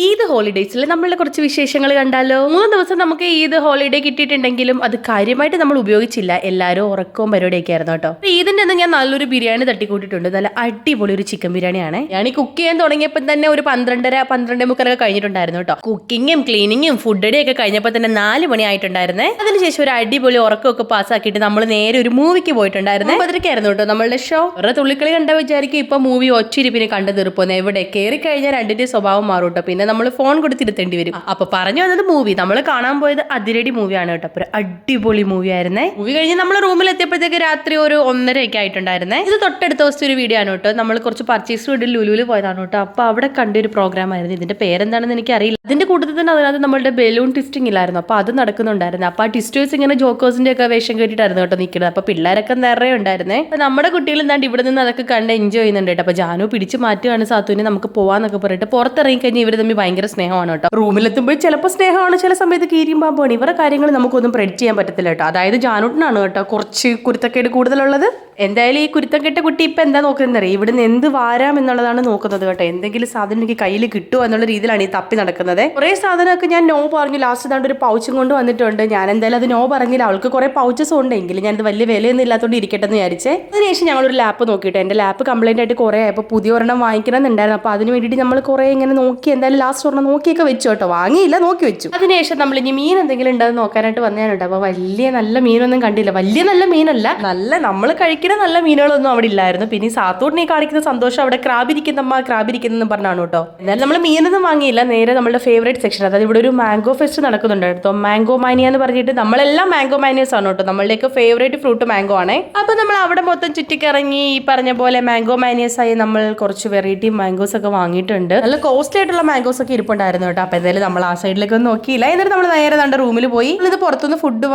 ഈദ് ഹോളിഡേയ്സിൽ നമ്മളുടെ കുറച്ച് വിശേഷങ്ങൾ കണ്ടാലോ. 3 ദിവസം നമുക്ക് ഈദ് ഹോളിഡേ കിട്ടിയിട്ടുണ്ടെങ്കിലും അത് കാര്യമായിട്ട് നമ്മൾ ഉപയോഗിച്ചില്ല. എല്ലാവരും ഉറക്കവും പരിപാടിയൊക്കെ ആയിരുന്നു കേട്ടോ. ഈദിന്റെ അന്ന് ഞാൻ നല്ലൊരു ബിരിയാണി തട്ടിക്കൂട്ടിട്ടുണ്ട്. നല്ല അടിപൊളി ഒരു ചിക്കൻ ബിരിയാണിയാണ്. ഞാൻ ഈ കുക്ക് ചെയ്യാൻ തുടങ്ങിയപ്പോൾ തന്നെ ഒരു 12:30 കഴിഞ്ഞിട്ടുണ്ടായിരുന്നു കേട്ടോ. കുക്കിങ്ങും ക്ലീനിങ്ങും ഫുഡ് ഒക്കെ കഴിഞ്ഞപ്പോൾ തന്നെ 4 മണി ആയിട്ടുണ്ടായിരുന്നേ. അതിനുശേഷം ഒരു അടിപൊളി ഉറക്കമൊക്കെ പാസ്സാക്കിയിട്ട് നമ്മൾ നേരെ ഒരു മൂവിക്ക് പോയിട്ടുണ്ടായിരുന്നു. അതൊക്കെയായിരുന്നു കേട്ടോ നമ്മളുടെ ഷോ. വേറെ തുള്ളിക്കളി കണ്ട വിചാരിക്കും ഇപ്പൊ മൂവി ഒച്ചിരിപ്പിന് കണ്ടു തീർപ്പോന്ന്. എവിടെ കയറി കഴിഞ്ഞാൽ രണ്ടിന്റെ സ്വഭാവം മാറും കേട്ടോ. പിന്നെ നമ്മൾ ഫോൺ കൊടുത്തിരുത്തേണ്ടി വരും. അപ്പൊ പറഞ്ഞു വന്നത് മൂവി നമ്മൾ കാണാൻ പോയത് അതിരടി മൂവിയാണ് കേട്ടോ. അപ്പൊ അടിപൊളി മൂവി ആയിരുന്നേ. മൂവി കഴിഞ്ഞ് നമ്മൾ റൂമിൽ എത്തിയപ്പോഴത്തേക്ക് രാത്രി ഒരു 1:30 ആയിട്ടുണ്ടായിരുന്നേ. ഇത് തൊട്ടടുത്ത ദിവസത്തെ ഒരു വീഡിയോ ആണ് കേട്ടോ. നമ്മൾ കുറച്ച് പർച്ചേസ് വീട്ടിൽ ലുലുവിൽ പോയതാണ് കേട്ടോ. അപ്പൊ അവിടെ കണ്ടൊരു പ്രോഗ്രാം ആയിരുന്നു. ഇതിന്റെ പേരെന്താണെന്ന് എനിക്ക് അറിയില്ല. അതിന്റെ കൂട്ടത്തിൽ തന്നെ അതിനകത്ത് നമ്മളുടെ ബലൂൺ ട്വിസ്റ്റിംഗ് ഇല്ലായിരുന്നു. അപ്പൊ അത് നടക്കുന്നുണ്ടായിരുന്നു. അപ്പൊ ആ ട്വിസ്റ്റേഴ്സ് ഇങ്ങനെ ജോക്കേഴ്സിന്റെ ഒക്കെ വേഷം കേട്ടിട്ടായിരുന്നു കേട്ടോ നിൽക്കുന്നത്. അപ്പൊ പിള്ളേരൊക്കെ നിറയെ ഉണ്ടായിരുന്നേ. അപ്പൊ നമ്മുടെ കുട്ടികൾ എന്താണ്ട് ഇവിടെ നിന്ന് അതൊക്കെ കണ്ട് എൻജോയ് ചെയ്യുന്നുണ്ട് കേട്ടോ. അപ്പൊ ജാനു പിടിച്ച് മാറ്റുകയാണ് സാത്തുവിനെ നമുക്ക് പോവാന്നൊക്കെ പറഞ്ഞിട്ട്. പുറത്തിറങ്ങി കഴിഞ്ഞാൽ ഇവർ തമ്മിൽ ഭയങ്കര സ്നേഹമാണ് കേട്ടോ. റൂമിലെത്തുമ്പോൾ ചിലപ്പോൾ സ്നേഹമാണ്, ചില സമയത്ത് കീരിയും പാമ്പാണ്. ഇവരുടെ കാര്യങ്ങൾ നമുക്കൊന്നും പ്രെഡിക്റ്റ് ചെയ്യാൻ പറ്റത്തില്ല കേട്ടോ. അതായത് ജാനൂട്ടിനാണ് കേട്ടോ കുറച്ച് കുരുത്തക്കേട് കൂടുതലുള്ളത്. എന്തായാലും ഈ കുരുത്തക്കെട്ട കുട്ടി ഇപ്പം എന്താ നോക്കുന്നത് അറിയാം, ഇവിടുന്ന് എന്ത് വാരാം എന്നുള്ളതാണ് നോക്കുന്നത് കേട്ടോ. എന്തെങ്കിലും സാധനം എനിക്ക് കയ്യിൽ കിട്ടുമോ എന്നുള്ള രീതിയിലാണ് ഈ തപ്പി നടക്കുന്നത്. കുറേ സാധനമൊക്കെ ഞാൻ നോ പറഞ്ഞു. ലാസ്റ്റ് താണ്ട് ഒരു പൗച്ചും കൊണ്ട് വന്നിട്ടുണ്ട്. ഞാൻ എന്തായാലും അത് നോ പറഞ്ഞില്ല. അവൾക്ക് കുറേ പൗച്ചസ് ഉണ്ടെങ്കിലും ഞാനത് വലിയ വിലയൊന്നും ഇല്ലാത്തതുകൊണ്ട് ഇരിക്കട്ടെ എന്ന് വിചാരിച്ചേ. അതിനുശേഷം ഞങ്ങളൊരു ലാപ്പ് നോക്കിയിട്ട് എൻ്റെ ലാപ്പ് കംപ്ലൈൻ്റ് ആയിട്ട് കുറേ ആയപ്പോൾ പുതിയ ഒരെണ്ണം വാങ്ങിക്കണമെന്നുണ്ടായിരുന്നു. അപ്പോൾ അതിന് വേണ്ടിയിട്ട് നമ്മൾ കുറേ ഇങ്ങനെ നോക്കി എന്തായാലും ലാസ്റ്റ് ഒരെണ്ണം നോക്കിയൊക്കെ വെച്ചു കേട്ടോ. വാങ്ങിയില്ല, നോക്കി വെച്ചു. അതിനുശേഷം നമ്മൾ ഇനി മീൻ എന്തെങ്കിലും ഉണ്ടെന്ന് നോക്കാനായിട്ട് വന്നേനുണ്ട്. അപ്പോൾ വലിയ നല്ല മീനൊന്നും കണ്ടില്ല. വലിയ നല്ല മീനല്ല, നല്ല നമ്മൾ കഴിക്കുന്ന നല്ല മീനുകളൊന്നും അവിടെ ഇല്ലായിരുന്നു. പിന്നെ ഈ സാത്തൂട്ടിനെ കാണിക്കുന്ന സന്തോഷം അവിടെ ക്രാബിരിക്കുന്നെന്ന് പറഞ്ഞാണ് കേട്ടോ. എന്നാലും നമ്മൾ മീനൊന്നും വാങ്ങിയില്ല. നേരെ നമ്മുടെ ഫേവറേറ്റ് സെക്ഷൻ, അതായത് ഇവിടെ ഒരു മാംഗോ ഫെസ്റ്റ് നടക്കുന്നുണ്ടായിരുന്നു. മാംഗോ മാനിയ എന്ന് പറഞ്ഞിട്ട് നമ്മളെല്ലാം മാംഗോ മാനിയസ് ആണ് കേട്ടോ. നമ്മളുടെയൊക്കെ ഫേവറേറ്റ് ഫ്രൂട്ട് മാംഗോ ആണ്. അപ്പോൾ നമ്മൾ അവിടെ മൊത്തം ചുറ്റിക്കിറങ്ങി ഈ പറഞ്ഞ പോലെ മാംഗോ മാനിയസ് ആയി നമ്മൾ കുറച്ച് വെറൈറ്റി മാംഗോസ് ഒക്കെ വാങ്ങിയിട്ടുണ്ട്. നല്ല കോസ്റ്റ്ലി ആയിട്ടുള്ള മാംഗോസ് ഒക്കെ ഇരിപ്പുണ്ടായിരുന്നു കേട്ടോ. അപ്പോൾ എന്തായാലും നമ്മൾ ആ സൈഡിലേക്ക് ഒന്നും നോക്കിയില്ല. എന്നിട്ട് നമ്മൾ നേരെ നമ്മുടെ റൂമിൽ പോയി. ഇത് പുറത്തുനിന്ന് ഫുഡ്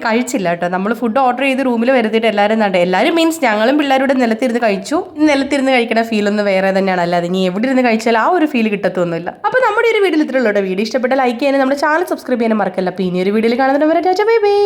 കഴിച്ചില്ല കേട്ടോ. നമ്മൾ ഫുഡ് ഓർഡർ ചെയ്ത് റൂമിൽ വരുത്തിയിട്ട് എല്ലാവരും മീൻസ് ഞങ്ങളും പിള്ളേരുടെ നിലത്തിരുന്ന് കഴിച്ചു. നിലത്തിരുന്ന് കഴിക്കുന്ന ഫീലൊന്നും വേറെ തന്നെയാണ്. അല്ലാതെ ഇനി എവിടെ ഇരുന്ന് കഴിച്ചാൽ ആ ഒരു ഫീൽ കിട്ടത്തൊന്നുമില്ല. അപ്പോൾ നമ്മുടെ ഒരു വീഡിയോയിൽ ഇത്രയുള്ളൂ. വീഡിയോ ഇഷ്ടപ്പെട്ട ലൈക്ക് ചെയ്യാനും നമ്മുടെ ചാനൽ സബ്സ്ക്രൈബ് ചെയ്യാനും മറക്കല്ല. പിന്നെ ഒരു വീഡിയോയിൽ കാണുന്നവരെ ബൈ ബൈ.